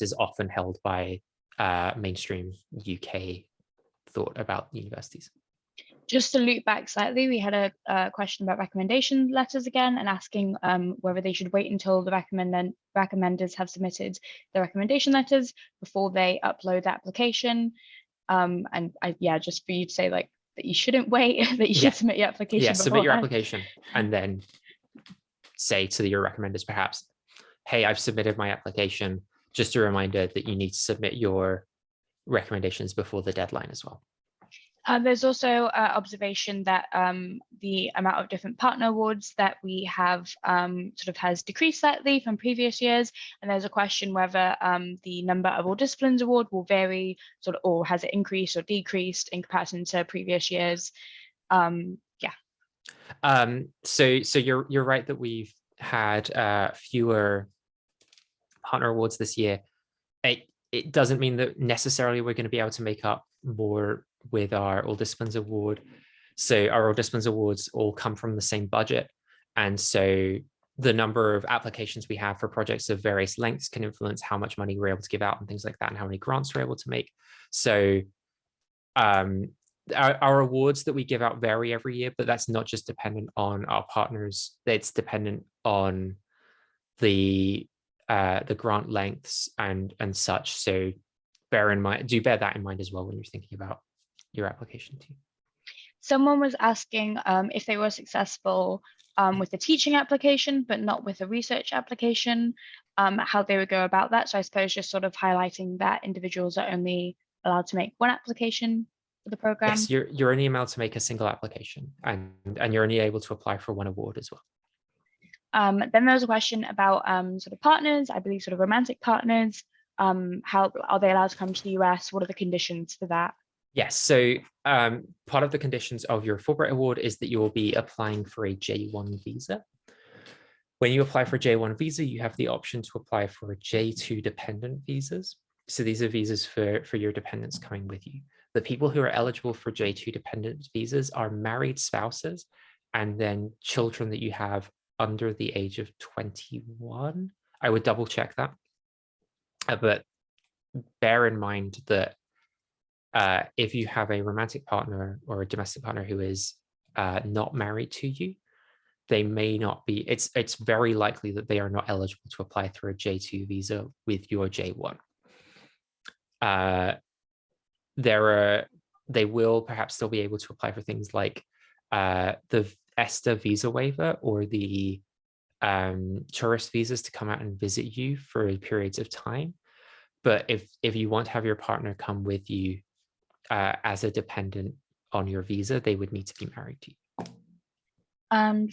is often held by mainstream UK thought about universities. Just to loop back slightly, we had a question about recommendation letters again, and asking whether they should wait until the recommenders have submitted the recommendation letters before they upload the application. Just for you to say like that you shouldn't wait, that you should submit your application. Yeah, submit your application and then say to your recommenders perhaps, hey, I've submitted my application. Just a reminder that you need to submit your recommendations before the deadline as well. There's also observation that the amount of different partner awards that we have sort of has decreased slightly from previous years. And there's a question whether the number of all disciplines award will vary, or has it increased or decreased in comparison to previous years? So you're right that we've had fewer partner awards this year. It doesn't mean that necessarily we're going to be able to make up more with our All Disciplines Award. So our All Disciplines Awards all come from the same budget. And so the number of applications we have for projects of various lengths can influence how much money we're able to give out and things like that, and how many grants we're able to make. So our awards that we give out vary every year, but that's not just dependent on our partners. It's dependent on the grant lengths and such. So bear that in mind as well when you're thinking about your application too. Someone was asking if they were successful with the teaching application, but not with a research application, how they would go about that. So I suppose just sort of highlighting that individuals are only allowed to make one application for the program. Yes, you're only allowed to make a single application, and you're only able to apply for one award as well. Then there was a question about sort of partners, I believe sort of romantic partners. How are they allowed to come to the US? What are the conditions for that? Yes, so part of the conditions of your Fulbright Award is that you will be applying for a J1 visa. When you apply for a J1 visa, you have the option to apply for J2 dependent visas. So these are visas for your dependents coming with you. The people who are eligible for J2 dependent visas are married spouses and then children that you have under the age of 21. I would double check that. But bear in mind that if you have a romantic partner or a domestic partner who is not married to you, they may not be, it's very likely that they are not eligible to apply through a J2 visa with your J1. They will perhaps still be able to apply for things like the ESTA visa waiver or the tourist visas to come out and visit you for periods of time. But if you want to have your partner come with you as a dependent on your visa, they would need to be married to you.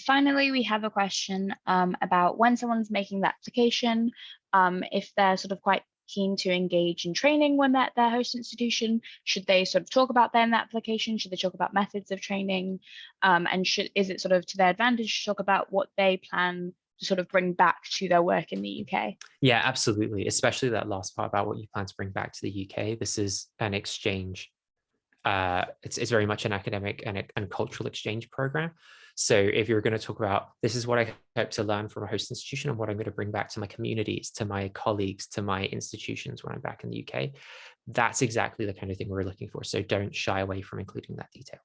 Finally, we have a question about when someone's making the application, if they're sort of quite keen to engage in training when they're at their host institution, should they sort of talk about that in the application? Should they talk about methods of training? And is it sort of to their advantage to talk about what they plan to sort of bring back to their work in the UK? Yeah, absolutely. Especially that last part about what you plan to bring back to the UK. This is an exchange. It's very much an academic and cultural exchange program. So if you're going to talk about, this is what I hope to learn from a host institution and what I'm going to bring back to my communities, to my colleagues, to my institutions when I'm back in the UK, that's exactly the kind of thing we're looking for. So don't shy away from including that detail.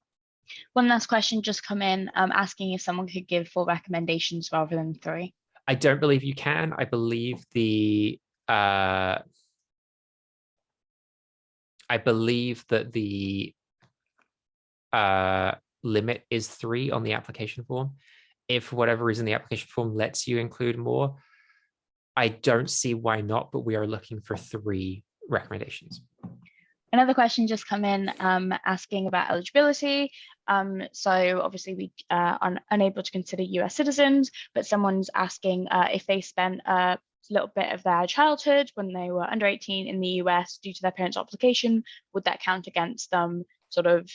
One last question just come in, asking if someone could give 4 recommendations rather than 3. I don't believe you can. I believe that the limit is 3 on the application form. If for whatever reason the application form lets you include more, I don't see why not, but we are looking for 3 recommendations. Another question just come in asking about eligibility. So obviously we are unable to consider US citizens, but someone's asking if they spent a little bit of their childhood when they were under 18 in the US due to their parents' application, would that count against them sort of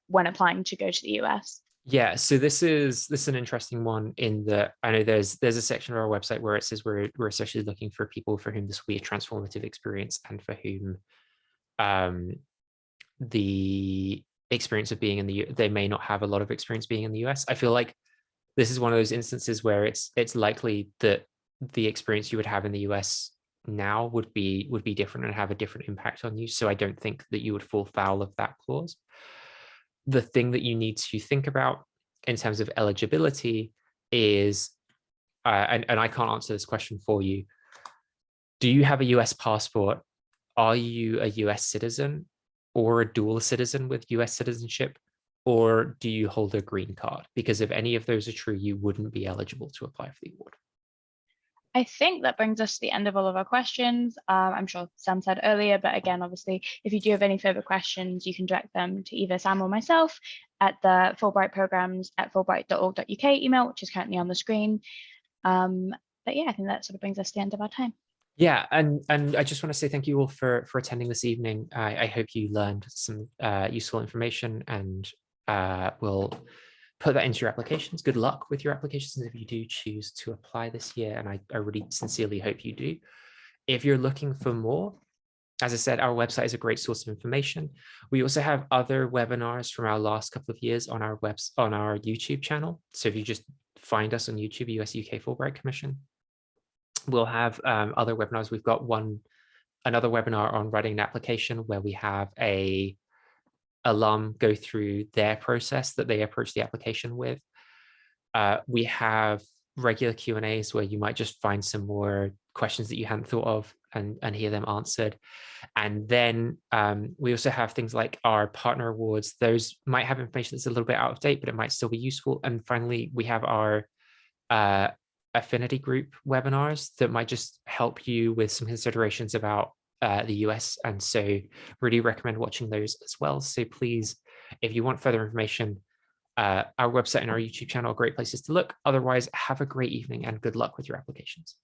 when applying to go to the US? Yeah, so this is an interesting one in that I know there's a section of our website where it says we're essentially looking for people for whom this will be a transformative experience and for whom the experience of being in the they may not have a lot of experience being in the US. I feel like this is one of those instances where it's likely that the experience you would have in the US now would be different and have a different impact on you. So I don't think that you would fall foul of that clause. The thing that you need to think about in terms of eligibility is, and I can't answer this question for you, do you have a US passport? Are you a US citizen or a dual citizen with US citizenship? Or do you hold a green card? Because if any of those are true, you wouldn't be eligible to apply for the award. I think that brings us to the end of all of our questions. I'm sure Sam said earlier, but again, obviously, if you do have any further questions, you can direct them to either Sam or myself at the Fulbright programs at fulbright.org.uk email, which is currently on the screen. But yeah, I think that sort of brings us to the end of our time. Yeah, and I just want to say thank you all for attending this evening. I hope you learned some useful information, and we'll put that into your applications. Good luck with your applications if you do choose to apply this year, and I really sincerely hope you do. If you're looking for more, as I said, our website is a great source of information. We also have other webinars from our last couple of years on our YouTube channel. So if you just find us on YouTube, US UK Fulbright Commission, we'll have other webinars. We've got another webinar on writing an application where we have a alum go through their process that they approach the application with. We have regular Q&As where you might just find some more questions that you hadn't thought of and hear them answered. And then we also have things like our partner awards. Those might have information that's a little bit out of date, but it might still be useful. And finally, we have our affinity group webinars that might just help you with some considerations about the US. And so really recommend watching those as well. So please, if you want further information, our website and our YouTube channel are great places to look. Otherwise, have a great evening and good luck with your applications.